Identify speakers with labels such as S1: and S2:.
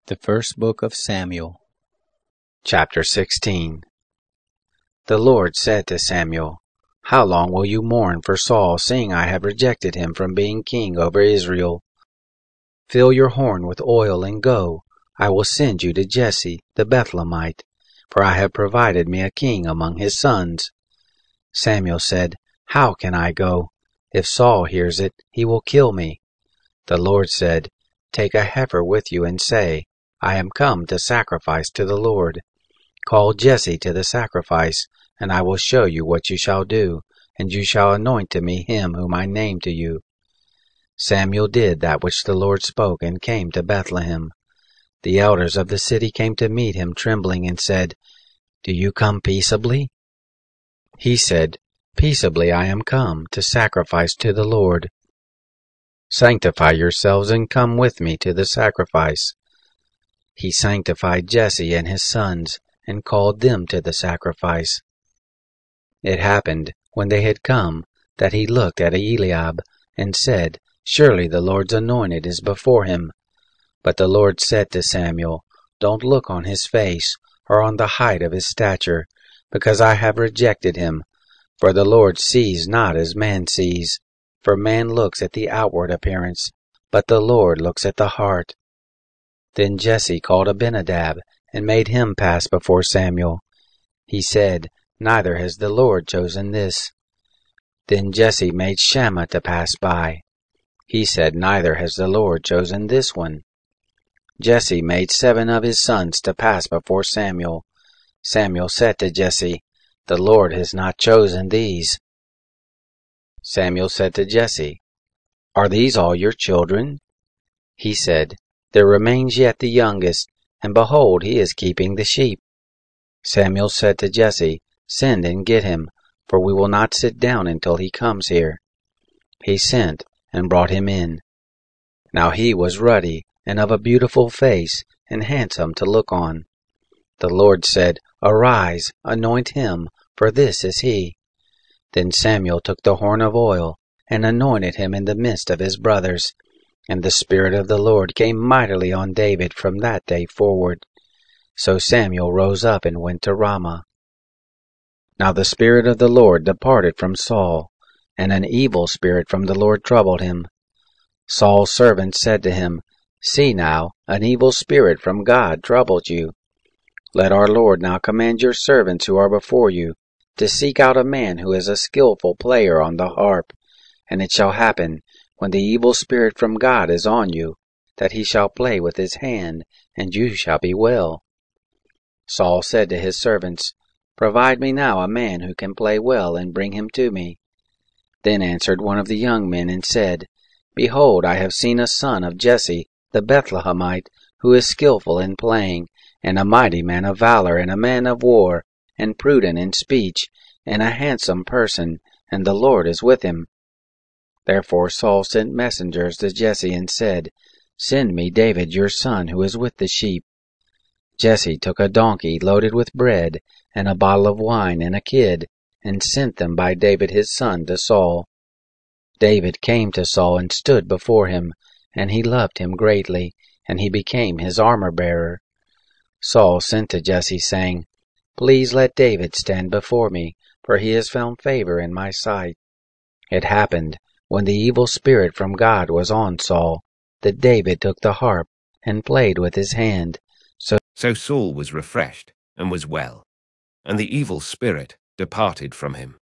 S1: The First Book of Samuel. Chapter 16. The Lord said to Samuel, "How long will you mourn for Saul, seeing I have rejected him from being king over Israel? Fill your horn with oil and go. I will send you to Jesse the Bethlehemite, for I have provided me a king among his sons." Samuel said, "How can I go? If Saul hears it, he will kill me." The Lord said, "Take a heifer with you and say, I am come to sacrifice to the Lord. Call Jesse to the sacrifice, and I will show you what you shall do, and you shall anoint to me him whom I name to you." Samuel did that which the Lord spoke and came to Bethlehem. The elders of the city came to meet him trembling and said, "Do you come peaceably?" He said, "Peaceably I am come to sacrifice to the Lord." "Sanctify yourselves and come with me to the sacrifice." He sanctified Jesse and his sons, and called them to the sacrifice. It happened, when they had come, that he looked at Eliab, and said, "Surely the Lord's anointed is before him." But the Lord said to Samuel, "Don't look on his face, or on the height of his stature, because I have rejected him. For the Lord sees not as man sees. For man looks at the outward appearance, but the Lord looks at the heart." Then Jesse called Abinadab, and made him pass before Samuel. He said, "Neither has the Lord chosen this." Then Jesse made Shammah to pass by. He said, "Neither has the Lord chosen this one." Jesse made 7 of his sons to pass before Samuel. Samuel said to Jesse, "The Lord has not chosen these." Samuel said to Jesse, "Are these all your children?" He said, "There remains yet the youngest, and behold, he is keeping the sheep." Samuel said to Jesse, "Send and get him, for we will not sit down until he comes here." He sent, and brought him in. Now he was ruddy, and of a beautiful face, and handsome to look on. The Lord said, "Arise, anoint him, for this is he." Then Samuel took the horn of oil, and anointed him in the midst of his brothers. And the Spirit of the Lord came mightily on David from that day forward. So Samuel rose up and went to Ramah. Now the Spirit of the Lord departed from Saul, and an evil spirit from the Lord troubled him. Saul's servants said to him, "See now, an evil spirit from God troubles you. Let our Lord now command your servants who are before you, to seek out a man who is a skillful player on the harp, and it shall happen, when the evil spirit from God is on you, that he shall play with his hand, and you shall be well." Saul said to his servants, "Provide me now a man who can play well, and bring him to me." Then answered one of the young men and said, "Behold, I have seen a son of Jesse the Bethlehemite, who is skillful in playing, and a mighty man of valor, and a man of war, and prudent in speech, and a handsome person, and the Lord is with him." Therefore Saul sent messengers to Jesse and said, "Send me David your son, who is with the sheep." Jesse took a donkey loaded with bread, and a bottle of wine, and a kid, and sent them by David his son to Saul. David came to Saul and stood before him, and he loved him greatly, and he became his armor-bearer. Saul sent to Jesse, saying, "Please let David stand before me, for he has found favor in my sight." It happened, when the evil spirit from God was on Saul, that David took the harp, and played with his hand.
S2: So Saul was refreshed, and was well, and the evil spirit departed from him.